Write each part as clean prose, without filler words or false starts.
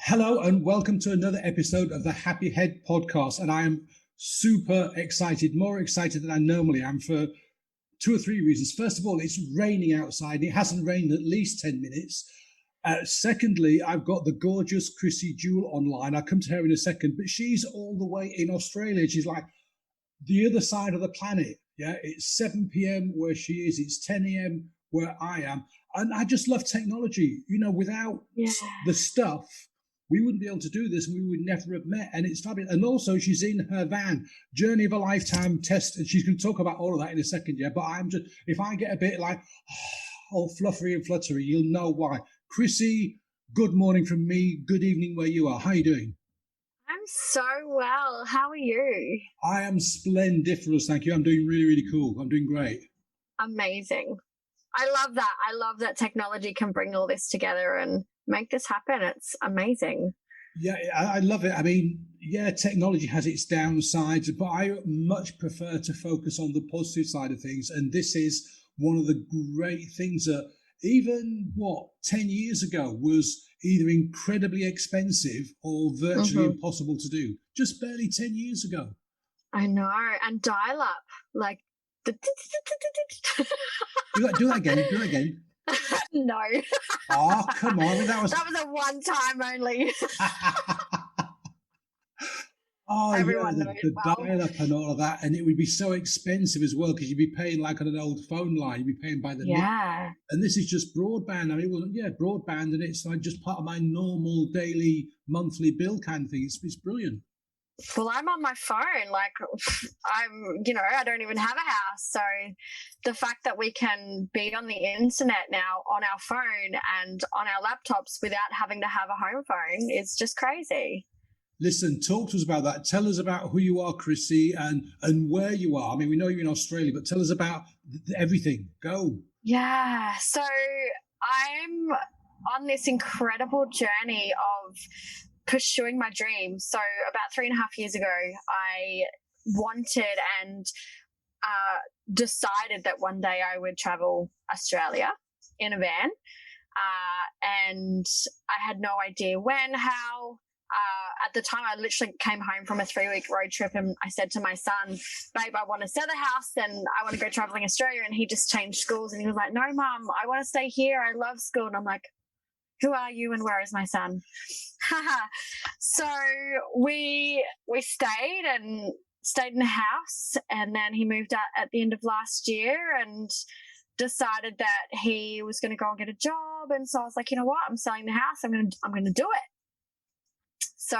Hello and welcome to another episode of the Happy Head podcast. And I am super excited, more excited than I normally am for two or three reasons. First of all, it's raining outside. It hasn't rained at least 10 minutes. Secondly, I've got the gorgeous Krissy Jewell online. I'll come to her in a second, but she's all the way in Australia. She's like the other side of the planet. Yeah, it's 7 p.m. where she is. It's 10 a.m. where I am. And I just love technology. You know, without the stuff, we wouldn't be able to do this and we would never have met. And it's fabulous. And also she's in her van, journey of a lifetime test. And she's going to talk about all of that in a second. Yeah. But I'm just, if I get a bit like all fluffery and fluttery, you'll know why. Krissy, good morning from me. Good evening where you are. How are you doing? I'm so well. How are you? I am splendiferous. Thank you. I'm doing really, really cool. I'm doing great. Amazing. I love that. I love that technology can bring all this together and make this happen. It's amazing. Yeah, I love it. I mean, yeah, technology has its downsides, but I much prefer to focus on the positive side of things. And this is one of the great things that even 10 years ago was either incredibly expensive or virtually impossible to do. Just barely 10 years ago. I know. And dial up, like. Do that again. Do that again. No. Oh, come on. That was a one time only. Oh, everyone yeah, knows the well. dial-up and all of that. And it would be so expensive as well because you'd be paying like on an old phone line. You'd be paying by the minute. And this is just broadband. I mean, it wasn't, broadband. And it's like just part of my normal daily, monthly bill kind of thing. It's brilliant. Well, I'm on my phone. Like I don't even have a house. So the fact that we can be on the internet now on our phone and on our laptops without having to have a home phone is just crazy. Listen, talk to us about that. Tell us about who you are, Krissy, and where you are. I mean, we know you're in Australia, but tell us about everything. Go. Yeah. So I'm on this incredible journey of pursuing my dreams. So about 3.5 years ago, I wanted and decided that one day I would travel Australia in a van. And I had no idea when, how. At the time, I literally came home from a 3-week road trip and I said to my son, babe, I want to sell the house and I want to go traveling Australia. And he just changed schools and he was like, no, Mum, I want to stay here. I love school. And I'm like, who are you and where is my son? So we stayed in the house, and then he moved out at the end of last year and decided that he was going to go and get a job. And so I was like, you know what? I'm selling the house. I'm going to do it. So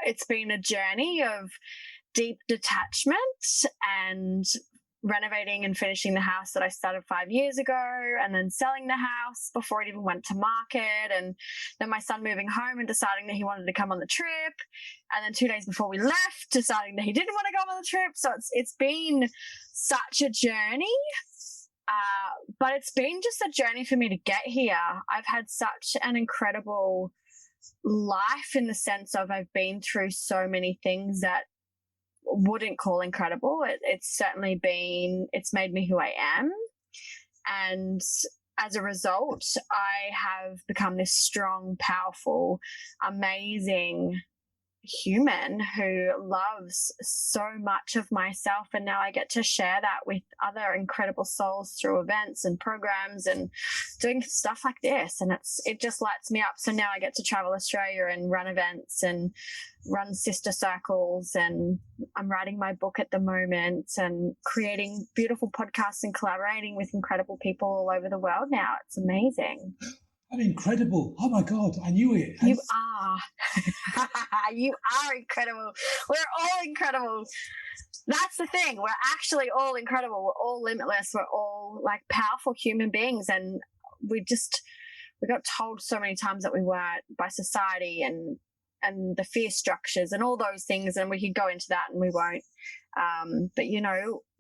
it's been a journey of deep detachment and renovating and finishing the house that I started 5 years ago, and then selling the house before it even went to market, and then my son moving home and deciding that he wanted to come on the trip, and then 2 days before we left deciding that he didn't want to go on the trip. So it's been such a journey, but it's been just a journey for me to get here. I've had such an incredible life in the sense of I've been through so many things that wouldn't call incredible. It's made me who I am. And as a result, I have become this strong, powerful, amazing human who loves so much of myself. And now I get to share that with other incredible souls through events and programs and doing stuff like this. And it just lights me up. So now I get to travel Australia and run events and run sister circles, and I'm writing my book at the moment and creating beautiful podcasts and collaborating with incredible people all over the world now. It's amazing. I'm incredible. Oh my God, I knew it. You are. You are incredible. We're all incredible. That's the thing. We're actually all incredible. We're all limitless. We're all like powerful human beings. And we got told so many times that we weren't by society and the fear structures and all those things. And we could go into that and we won't. But,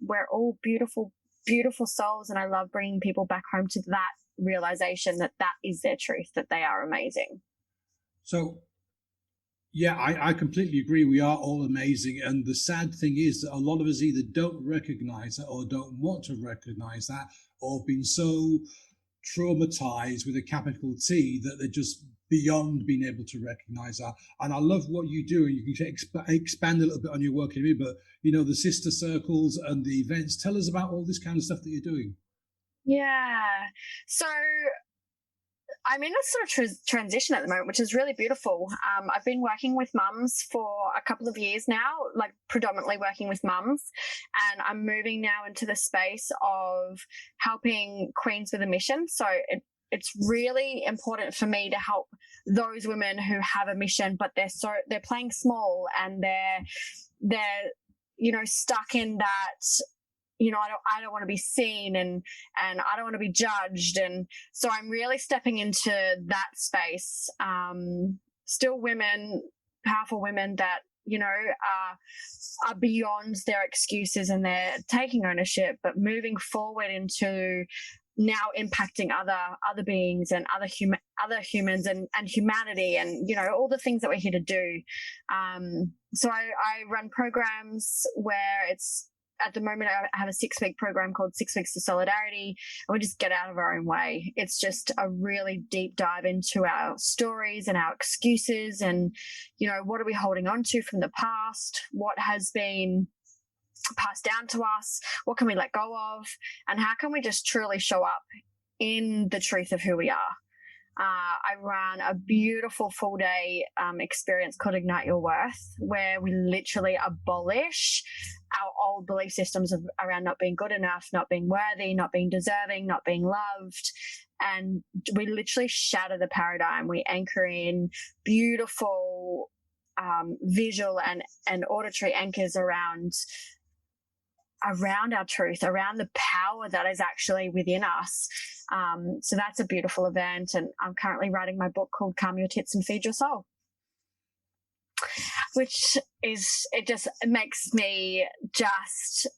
we're all beautiful, beautiful souls. And I love bringing people back home to that realization that is their truth, that they are amazing. So yeah, I completely agree. We are all amazing. And the sad thing is that a lot of us either don't recognize that or don't want to recognize that, or have been so traumatized with a capital T that they're just beyond being able to recognize that. And I love what you do, and you can expand a little bit on your work here, but the sister circles and the events. Tell us about all this kind of stuff that you're doing. Yeah. So I'm in a sort of transition at the moment, which is really beautiful. I've been working with mums for a couple of years now, like predominantly working with mums, and I'm moving now into the space of helping queens with a mission. So it's really important for me to help those women who have a mission, but they're playing small, and they're stuck in that. I don't want to be seen, and I don't want to be judged. And so I'm really stepping into that space. Still women, powerful women that, are beyond their excuses, and they're taking ownership, but moving forward into now impacting other beings and other humans and humanity, and all the things that we're here to do. So I run programs where it's, at the moment, I have a 6-week program called 6 Weeks to Solidarity, and we just get out of our own way. It's just a really deep dive into our stories and our excuses, and what are we holding on to from the past, what has been passed down to us, what can we let go of, and how can we just truly show up in the truth of who we are. I ran a beautiful full-day experience called Ignite Your Worth, where we literally abolish our old belief systems around not being good enough, not being worthy, not being deserving, not being loved. And we literally shatter the paradigm. We anchor in beautiful visual and auditory anchors around our truth, around the power that is actually within us. So that's a beautiful event. And I'm currently writing my book called Calm Your Tits and Feed Your Soul, which it makes me just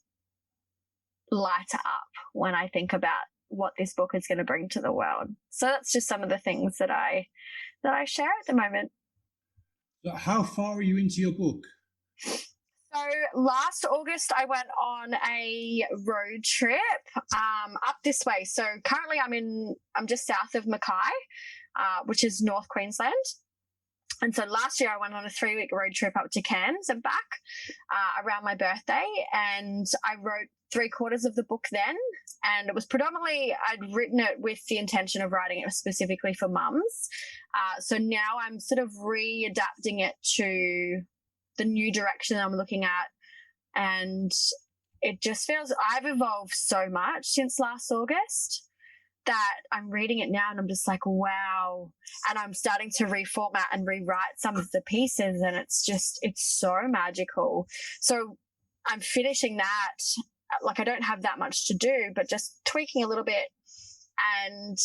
light up when I think about what this book is going to bring to the world. So that's just some of the things that I share at the moment. So how far are you into your book? So last August, I went on a road trip up this way. So currently I'm just south of Mackay, which is North Queensland. And so last year I went on a 3-week road trip up to Cairns and back around my birthday. And I wrote 3/4 of the book then. And it was predominantly, I'd written it with the intention of writing it specifically for mums. So now I'm sort of readapting it to the new direction I'm looking at. And it just feels, I've evolved so much since last August that I'm reading it now and I'm just like, wow. And I'm starting to reformat and rewrite some of the pieces, and it's so magical. So I'm finishing that. Like, I don't have that much to do, but just tweaking a little bit and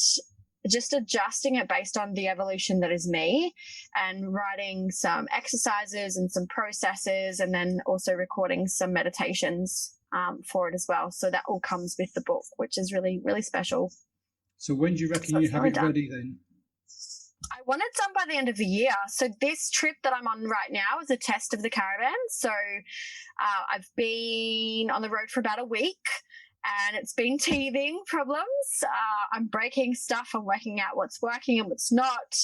just adjusting it based on the evolution that is me, and writing some exercises and some processes, and then also recording some meditations for it as well. So that all comes with the book, which is really, really special. So when do you reckon you have it ready then? I want it done by the end of the year. So this trip that I'm on right now is a test of the caravan. So I've been on the road for about a week, and it's been teething problems. I'm breaking stuff. I'm working out what's working and what's not.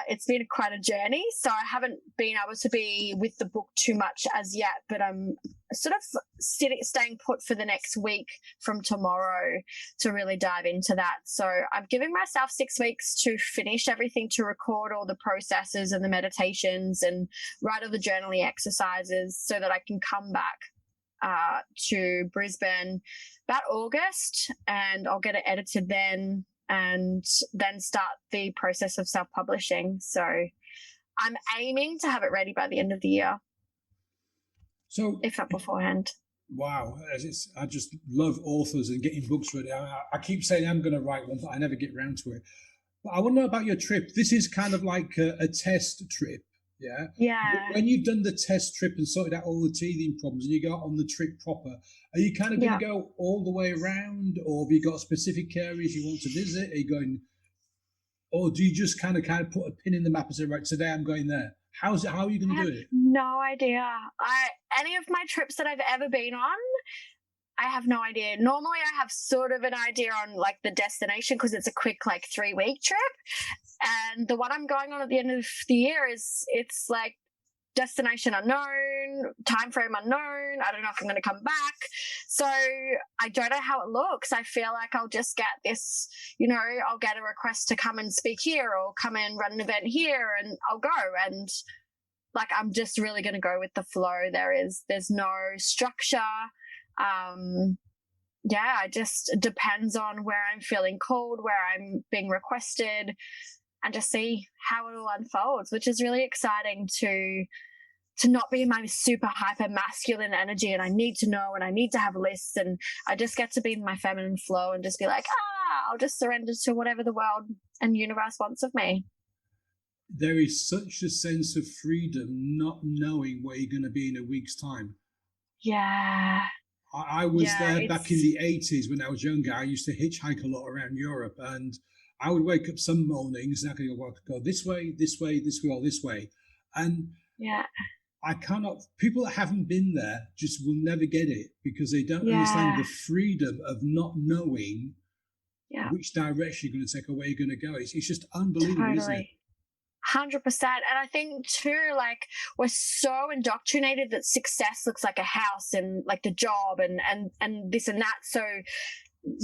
It's been quite a journey. So I haven't been able to be with the book too much as yet, but I'm sort of staying put for the next week from tomorrow to really dive into that. So I'm giving myself 6 weeks to finish everything, to record all the processes and the meditations and write all the journaling exercises, so that I can come back to Brisbane about August, and I'll get it edited then, and then start the process of self-publishing. So I'm aiming to have it ready by the end of the year, so if not beforehand. Wow, I just love authors and getting books ready. I keep saying I'm going to write one, but I never get around to it. But I want to know about your trip. This is kind of like a test trip. Yeah. Yeah. When you've done the test trip and sorted out all the teething problems, and you go on the trip proper, are you kind of going to go all the way around, or have you got specific areas you want to visit? Are you going, or do you just kind of put a pin in the map and say, right, today I'm going there? How are you going to do it? No idea. Any of my trips that I've ever been on, I have no idea. Normally I have sort of an idea on like the destination because it's a quick like 3-week trip. And the one I'm going on at the end of the year it's like destination unknown, time frame unknown. I don't know if I'm going to come back. So I don't know how it looks. I feel like I'll just get this, I'll get a request to come and speak here or come and run an event here and I'll go. And like, I'm just really going to go with the flow. There's no structure. It just depends on where I'm feeling called, where I'm being requested, and just see how it all unfolds, which is really exciting to not be in my super hyper masculine energy and I need to know and I need to have lists, and I just get to be in my feminine flow and just be like, I'll just surrender to whatever the world and universe wants of me. There is such a sense of freedom not knowing where you're going to be in a week's time. Yeah. I was there back in the 80s when I was younger. I used to hitchhike a lot around Europe, and I would wake up some mornings and I could go this way, this way, this way, or this way. And I cannot, people that haven't been there just will never get it because they don't understand the freedom of not knowing which direction you're going to take or where you're going to go. It's just unbelievable, isn't it? 100%. And I think too, like, we're so indoctrinated that success looks like a house and like the job and this and that. So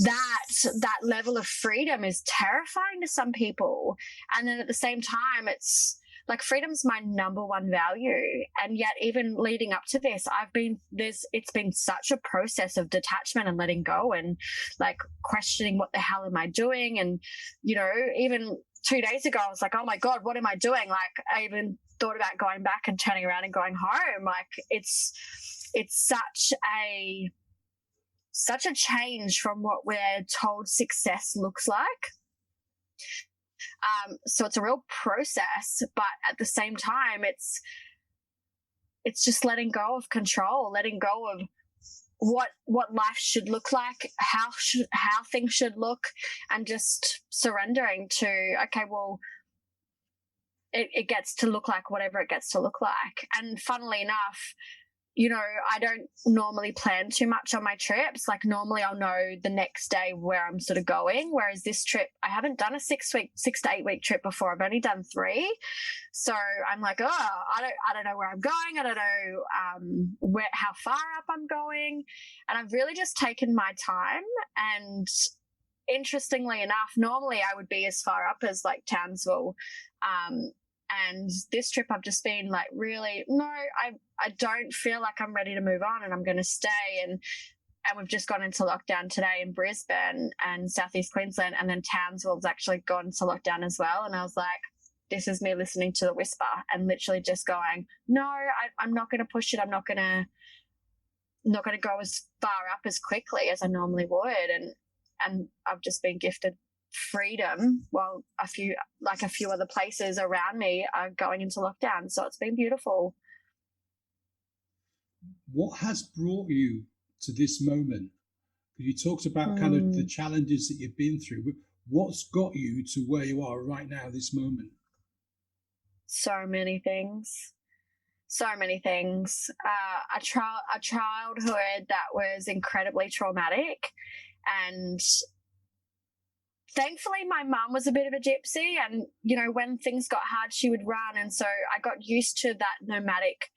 that level of freedom is terrifying to some people. And then at the same time, it's like freedom's my number one value. And yet even leading up to this, it's been such a process of detachment and letting go and like questioning what the hell am I doing? And, even 2 days ago, I was like, oh my God, what am I doing? Like, I even thought about going back and turning around and going home. Like, it's such a change from what we're told success looks like. So it's a real process, but at the same time, it's just letting go of control, letting go of what life should look like, how things should look, and just surrendering to, okay, well, it gets to look like whatever it gets to look like. And funnily enough, I don't normally plan too much on my trips. Like normally I'll know the next day where I'm sort of going. Whereas this trip, I haven't done a 6 to 8 week trip before. I've only done 3. So I'm like, I don't know where I'm going. I don't know how far up I'm going. And I've really just taken my time. And interestingly enough, normally I would be as far up as like Townsville. And this trip I've just been like, really, no, I don't feel like I'm ready to move on and I'm going to stay. And we've just gone into lockdown today in Brisbane and Southeast Queensland, and then Townsville's actually gone into lockdown as well. And I was like, this is me listening to the whisper and literally just going, no, I'm not going to push it. I'm not going to go as far up as quickly as I normally would. And I've just been gifted freedom while a few other places around me are going into lockdown. So it's been beautiful. What has brought you to this moment? You talked about kind of the challenges that you've been through. What's got you to where you are right now, this moment? So many things. A childhood that was incredibly traumatic, and thankfully, my mum was a bit of a gypsy, and, when things got hard, she would run. And so I got used to that nomadic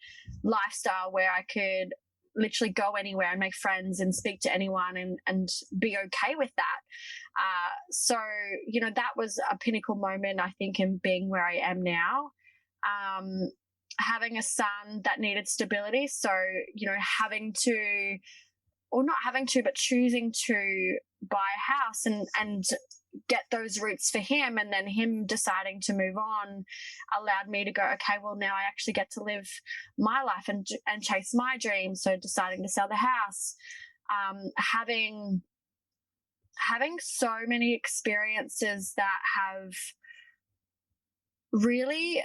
lifestyle where I could literally go anywhere and make friends and speak to anyone and be okay with that. So, that was a pinnacle moment, I think, in being where I am now. Having a son that needed stability. So, but choosing to buy a house and get those roots for him, and then him deciding to move on allowed me to go, okay, well, now I actually get to live my life and chase my dreams. So deciding to sell the house, having so many experiences that have really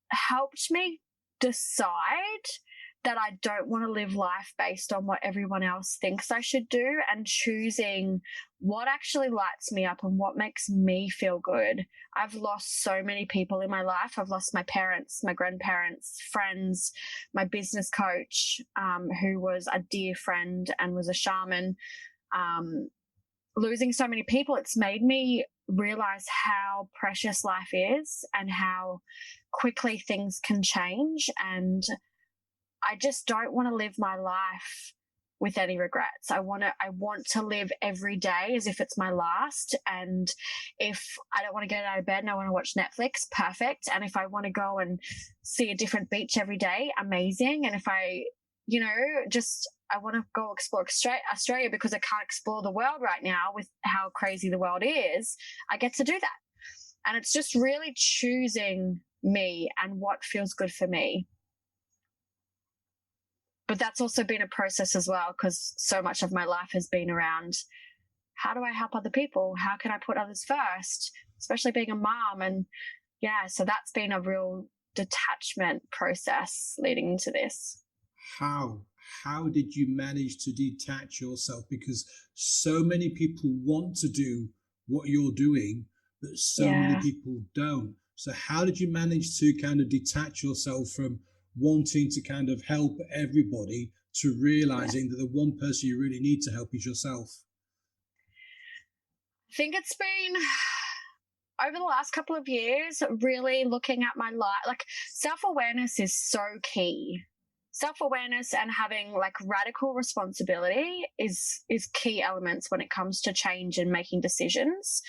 helped me decide that I don't want to live life based on what everyone else thinks I should do, and choosing what actually lights me up and what makes me feel good. I've lost so many people in my life. I've lost my parents, my grandparents, friends, my business coach, who was a dear friend and was a shaman. Losing so many people, it's made me realize how precious life is and how quickly things can change. And I just don't want to live my life with any regrets. I want to live every day as if it's my last. And if I don't want to get out of bed and I want to watch Netflix, perfect. And if I want to go and see a different beach every day, amazing. And if I, I want to go explore Australia because I can't explore the world right now with how crazy the world is, I get to do that. And it's just really choosing me and what feels good for me. But that's also been a process as well, because so much of my life has been around, how do I help other people? How can I put others first, especially being a mom? And yeah, so that's been a real detachment process leading into this. How did you manage to detach yourself? Because so many people want to do what you're doing, but so many people don't. So how did you manage to kind of detach yourself from wanting to kind of help everybody to realizing that the one person you really need to help is yourself? I think it's been over the last couple of years, really looking at my life. Like, self-awareness is so key. Self-awareness and having like radical responsibility is key elements when it comes to change and making decisions.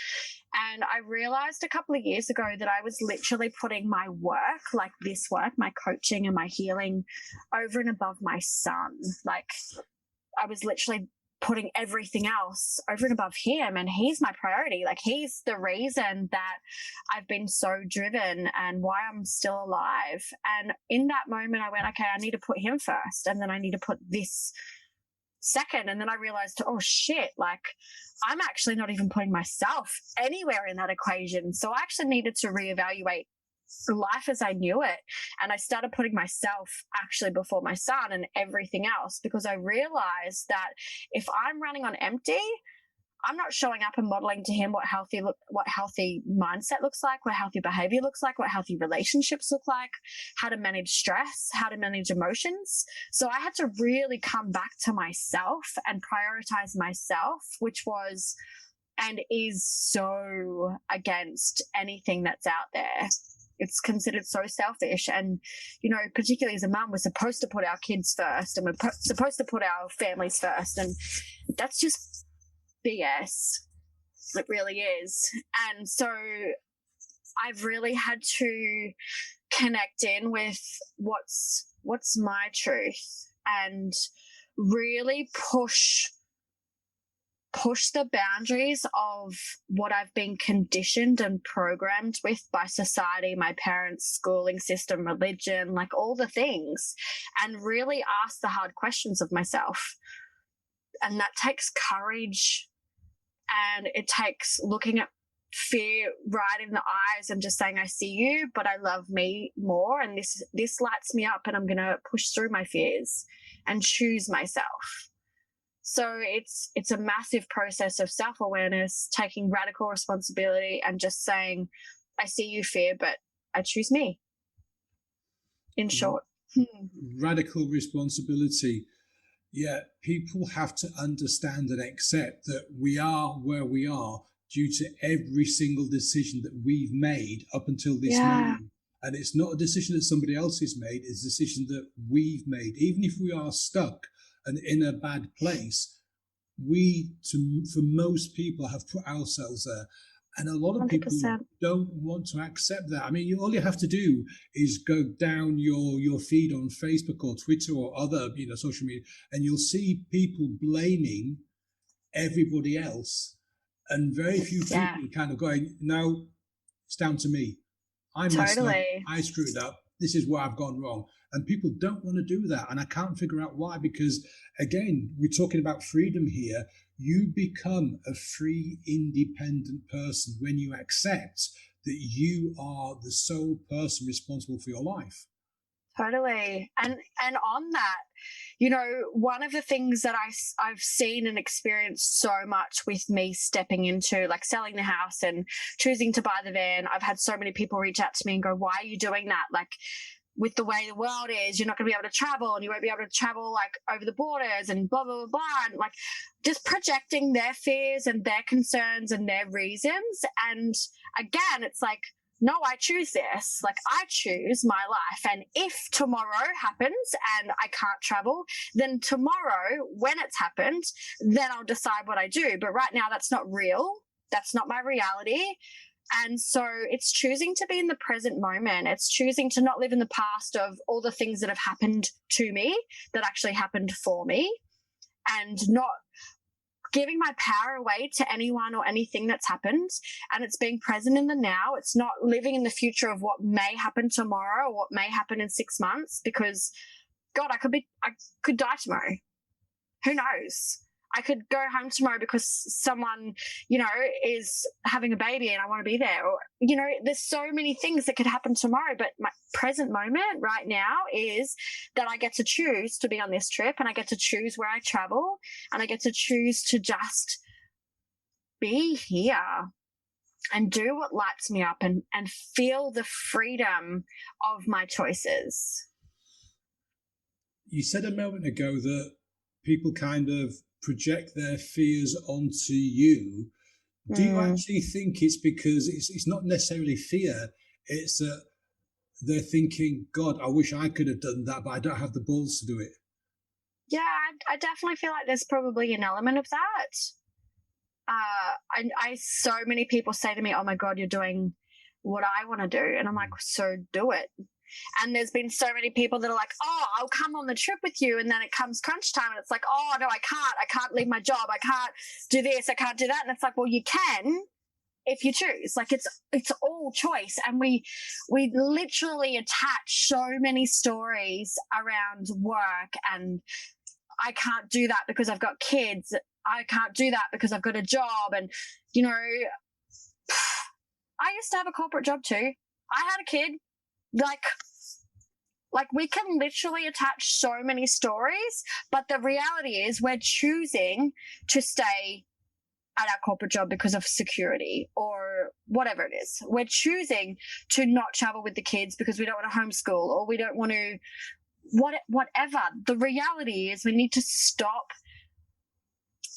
And I realized a couple of years ago that I was literally putting my work, like this work, my coaching and my healing, over and above my son. Like, I was literally putting everything else over and above him, and he's my priority. Like, he's the reason that I've been so driven and why I'm still alive. And in that moment I went, okay, I need to put him first, and then I need to put this second. And then I realized, oh shit, like, I'm actually not even putting myself anywhere in that equation. So I actually needed to reevaluate life as I knew it. And I started putting myself actually before my son and everything else, because I realized that if I'm running on empty, I'm not showing up and modeling to him what healthy mindset looks like, what healthy behavior looks like, what healthy relationships look like, how to manage stress, how to manage emotions. So I had to really come back to myself and prioritize myself, which was and is so against anything that's out there. It's considered so selfish. And, particularly as a mum, we're supposed to put our kids first, and we're supposed to put our families first. And that's just BS. It really is. And so I've really had to connect in with what's my truth, and really push the boundaries of what I've been conditioned and programmed with by society, my parents' schooling system, religion, like all the things, and really ask the hard questions of myself. And that takes courage, and it takes looking at fear right in the eyes and just saying, I see you, but I love me more, and this lights me up, and I'm going to push through my fears and choose myself. So it's a massive process of self-awareness, taking radical responsibility, and just saying, I see you, fear, but I choose me. In short. Radical responsibility. Yeah, people have to understand and accept that we are where we are due to every single decision that we've made up until this moment. And it's not a decision that somebody else has made, it's a decision that we've made. Even if we are stuck and in a bad place, for most people, have put ourselves there. And a lot of 100%. People don't want to accept that. I mean, all you have to do is go down your feed on Facebook or Twitter or other social media, and you'll see people blaming everybody else, and very few people kind of going, no, it's down to me. I messed up. I screwed up. This is where I've gone wrong. And people don't want to do that. And I can't figure out why, because again, we're talking about freedom here. You become a free, independent person when you accept that you are the sole person responsible for your life. Totally. And on that, you know, one of the things that I've seen and experienced so much with me stepping into like selling the house and choosing to buy the van, I've had so many people reach out to me and go, why are you doing that? Like, with the way the world is, you're not going to be able to travel, and you won't be able to travel like over the borders and blah, blah, blah, blah. And like just projecting their fears and their concerns and their reasons. And again, it's like, no, I choose this. Like, I choose my life. And if tomorrow happens and I can't travel, then tomorrow when it's happened, then I'll decide what I do. But right now, that's not real. That's not my reality. And so it's choosing to be in the present moment. It's choosing to not live in the past of all the things that have happened to me that actually happened for me, and not giving my power away to anyone or anything that's happened. And it's being present in the now. It's not living in the future of what may happen tomorrow or what may happen in 6 months, because God, I could die tomorrow. Who knows? I could go home tomorrow because someone, you know, is having a baby and I want to be there. Or, you know, there's so many things that could happen tomorrow. But my present moment right now is that I get to choose to be on this trip, and I get to choose where I travel, and I get to choose to just be here and do what lights me up and feel the freedom of my choices. You said a moment ago that people kind of project their fears onto you. Do you actually think it's because it's not necessarily fear, it's that they're thinking, God, I wish I could have done that, but I don't have the balls to do it? Yeah, I definitely feel like there's probably an element of that. So many people say to me, oh my God, you're doing what I want to do. And I'm like, so do it. And there's been so many people that are like, oh, I'll come on the trip with you. And then it comes crunch time and it's like, oh, no, I can't leave my job. I can't do this. I can't do that. And it's like, well, you can if you choose. Like, it's all choice. And we literally attach so many stories around work, and I can't do that because I've got kids. I can't do that because I've got a job. And, you know, I used to have a corporate job too. I had a kid. Like we can literally attach so many stories, but the reality is we're choosing to stay at our corporate job because of security or whatever it is. We're choosing to not travel with the kids because we don't want to homeschool, or we don't want to whatever. The reality is we need to stop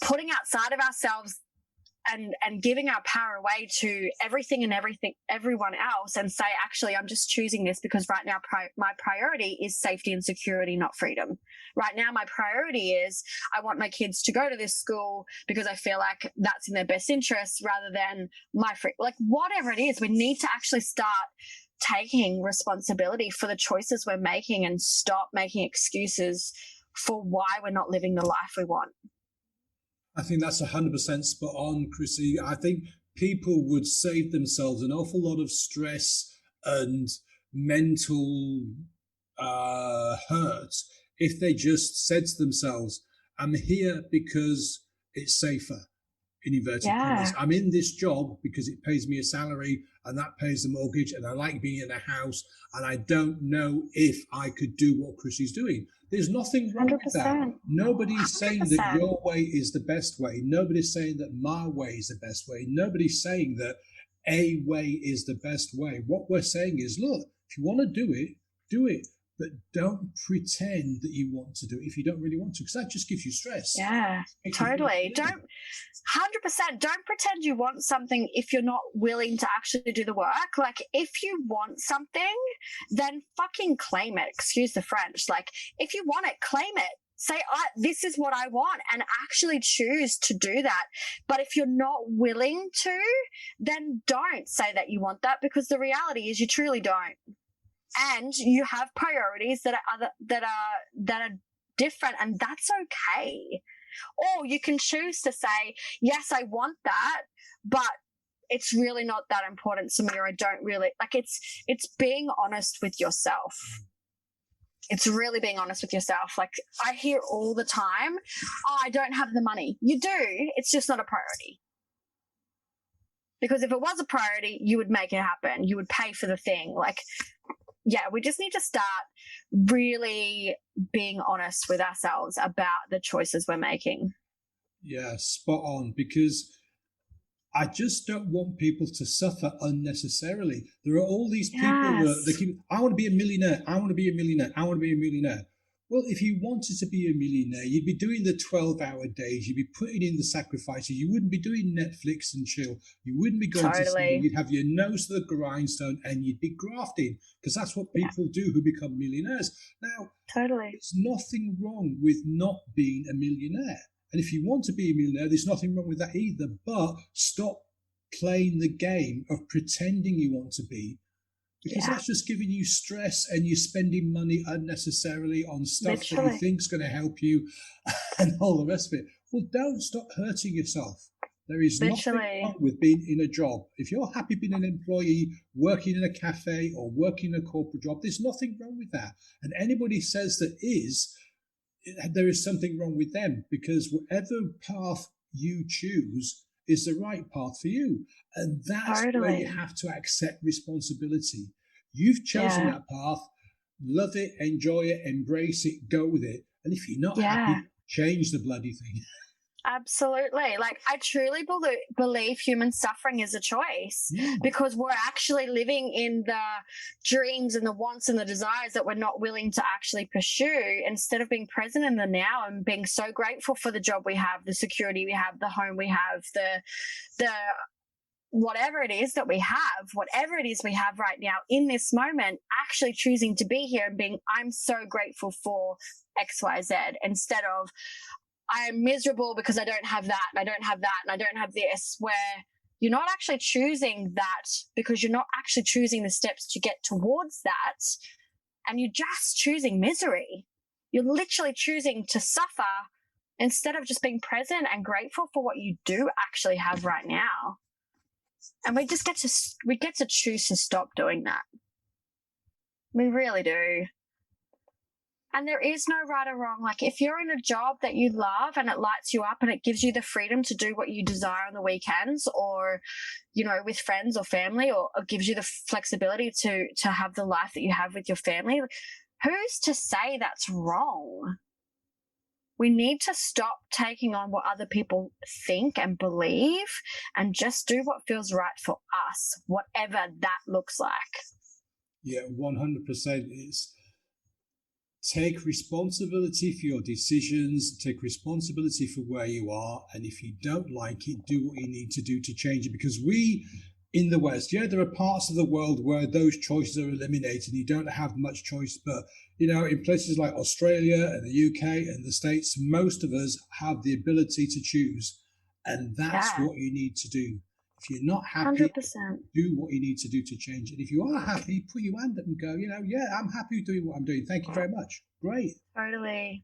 putting outside of ourselves and giving our power away to everyone else, and say, actually, I'm just choosing this because right now my priority is safety and security, not freedom. Right now, my priority is I want my kids to go to this school because I feel like that's in their best interest, rather than my like whatever it is. We need to actually start taking responsibility for the choices we're making and stop making excuses for why we're not living the life we want. I think that's 100% spot on, Krissy. I think people would save themselves an awful lot of stress and mental hurt if they just said to themselves, I'm here because it's safer, in inverted commas. I'm in this job because it pays me a salary and that pays the mortgage, and I like being in a house, and I don't know if I could do what Krissy's doing. There's nothing wrong 100%. with that. Nobody's 100%. saying that your way is the best way. Nobody's saying that my way is the best way. Nobody's saying that a way is the best way. What we're saying is, look, if you want to do it, but don't pretend that you want to do it if you don't really want to, because that just gives you stress. Yeah, totally. Don't 100%. Don't pretend you want something if you're not willing to actually do the work. Like, if you want something, then fucking claim it. Excuse the French. Like, if you want it, claim it. Say, this is what I want, and actually choose to do that. But if you're not willing to, then don't say that you want that, because the reality is you truly don't. And you have priorities that are different, and that's okay. Or you can choose to say, yes, I want that, but it's really not that important to me, or I don't really like. It's being honest with yourself. It's really being honest with yourself. Like, I hear all the time, oh, I don't have the money. You do. It's just not a priority. Because if it was a priority, you would make it happen. You would pay for the thing. Like, we just need to start really being honest with ourselves about the choices we're making. Yeah, spot on. Because I just don't want people to suffer unnecessarily. There are all these people that they keep, I want to be a millionaire, I want to be a millionaire, I want to be a millionaire. Well, if you wanted to be a millionaire, you'd be doing the 12-hour days, you'd be putting in the sacrifices, you wouldn't be doing Netflix and chill, you wouldn't be going to sleep, you'd have your nose to the grindstone and you'd be grafting, because that's what people do who become millionaires. Now, there's nothing wrong with not being a millionaire. And if you want to be a millionaire, there's nothing wrong with that either. But stop playing the game of pretending you want to be, because that's just giving you stress, and you're spending money unnecessarily on stuff that you think's going to help you and all the rest of it. Well, don't stop hurting yourself. There is nothing wrong with being in a job. If you're happy being an employee, working in a cafe or working in a corporate job, there's nothing wrong with that. And anybody says there is something wrong with them, because whatever path you choose is the right path for you. And that's where you have to accept responsibility. You've chosen that path, love it, enjoy it, embrace it, go with it. And if you're not happy, change the bloody thing. Absolutely. Like, I truly believe human suffering is a choice, because we're actually living in the dreams and the wants and the desires that we're not willing to actually pursue, instead of being present in the now and being so grateful for the job we have, the security we have, the home we have, the whatever it is that we have, whatever it is we have right now in this moment, actually choosing to be here and being, I'm so grateful for XYZ, instead of, I'm miserable because I don't have that and I don't have that and I don't have this, where you're not actually choosing that, because you're not actually choosing the steps to get towards that, and you're just choosing misery. You're literally choosing to suffer instead of just being present and grateful for what you do actually have right now. And we get to choose to stop doing that. We really do. And there is no right or wrong. Like, if you're in a job that you love and it lights you up and it gives you the freedom to do what you desire on the weekends, or, you know, with friends or family, or gives you the flexibility to have the life that you have with your family, who's to say that's wrong? We need to stop taking on what other people think and believe, and just do what feels right for us, whatever that looks like. Yeah, 100% is. Take responsibility for your decisions, take responsibility for where you are, and if you don't like it, do what you need to do to change it. Because we in the West, there are parts of the world where those choices are eliminated, you don't have much choice, but in places like Australia and the UK and the States, most of us have the ability to choose, and that's what you need to do. If you're not happy, 100%. do what you need to do to change it. If you are happy, put your hand up and go, I'm happy doing what I'm doing. Thank you very much. Great. Totally.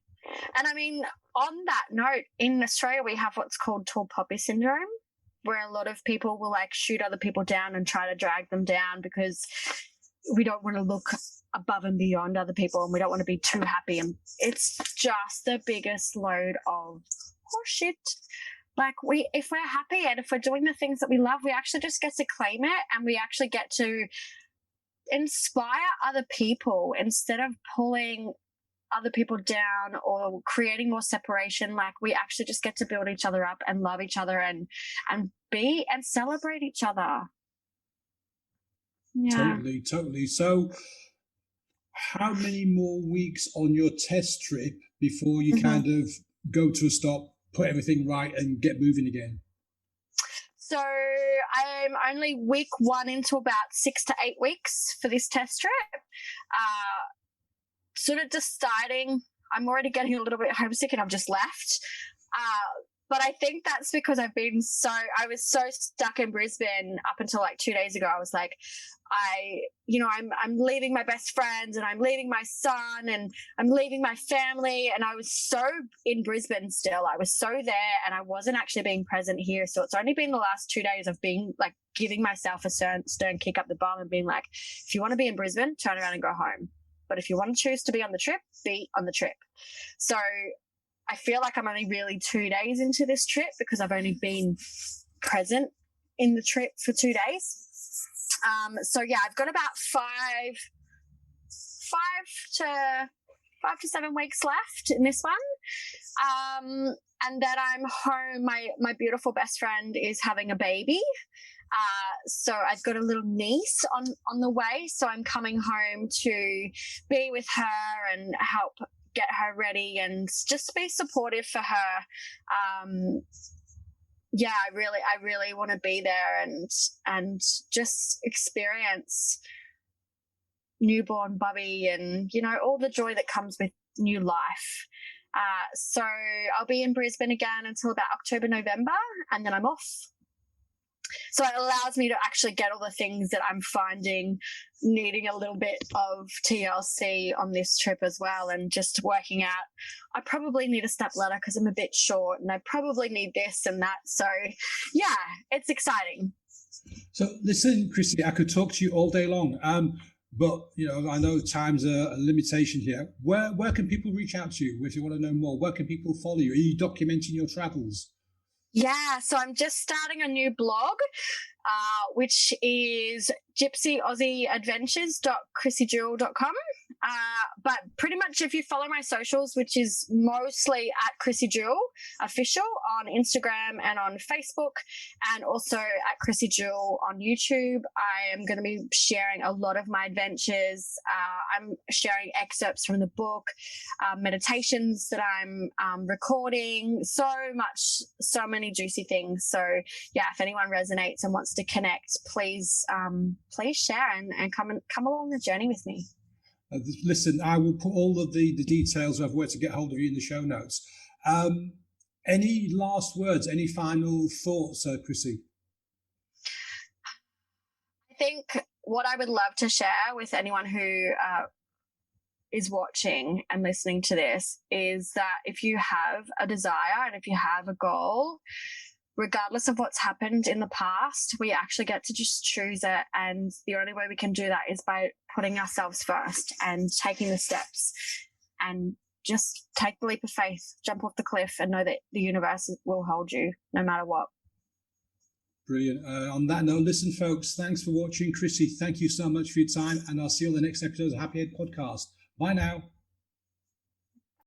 And I mean, on that note, in Australia, we have what's called tall poppy syndrome, where a lot of people will like shoot other people down and try to drag them down, because we don't want to look above and beyond other people, and we don't want to be too happy. And it's just the biggest load of horseshit. Like, if we're happy and if we're doing the things that we love, we actually just get to claim it, and we actually get to inspire other people instead of pulling other people down or creating more separation. Like, we actually just get to build each other up and love each other and be and celebrate each other. Yeah. Totally. So how many more weeks on your test trip before you kind of go to a stop, put everything right and get moving again? So I'm only week 1 into about 6 to 8 weeks for this test trip. Sort of deciding, I'm already getting a little bit homesick and I've just left. But I think that's because I was so stuck in Brisbane up until like 2 days ago. I was like, I'm leaving my best friends, and I'm leaving my son, and I'm leaving my family. And I was so in Brisbane still. I was so there, and I wasn't actually being present here. So it's only been the last 2 days of being like giving myself a stern kick up the bum and being like, if you want to be in Brisbane, turn around and go home. But if you want to choose to be on the trip, be on the trip. So I feel like I'm only really 2 days into this trip, because I've only been present in the trip for 2 days. So yeah, I've got about 5 to 7 weeks left in this one. And then I'm home. My beautiful best friend is having a baby. So I've got a little niece on the way. So I'm coming home to be with her and help get her ready and just be supportive for her. Yeah, I really want to be there and just experience newborn Bubby and, all the joy that comes with new life. So I'll be in Brisbane again until about October, November, and then I'm off. So it allows me to actually get all the things that I'm finding needing a little bit of TLC on this trip as well, and just working out I probably need a step ladder because I'm a bit short, and I probably need this and that. So yeah, it's exciting. So listen, Krissy, I could talk to you all day long. But I know time's a limitation here. Where can people reach out to you if you want to know more? Where can people follow you? Are you documenting your travels? Yeah, so I'm just starting a new blog, which is gypsyauzieadventures.krissyjewell.com. But pretty much if you follow my socials, which is mostly at Krissy Jewell official on Instagram and on Facebook, and also at Krissy Jewell on YouTube, I am going to be sharing a lot of my adventures. I'm sharing excerpts from the book, meditations that I'm recording, so many juicy things. So yeah, if anyone resonates and wants to connect, please share and come along the journey with me. Listen, I will put all of the details of where to get hold of you in the show notes. Any last words, any final thoughts, Krissy? I think what I would love to share with anyone who is watching and listening to this is that if you have a desire and if you have a goal, regardless of what's happened in the past, we actually get to just choose it. And the only way we can do that is by putting ourselves first and taking the steps, and just take the leap of faith, jump off the cliff, and know that the universe will hold you no matter what. Brilliant. On that note, listen, folks, thanks for watching. Krissy, thank you so much for your time, and I'll see you on the next episode of the Happy Head Podcast. Bye now.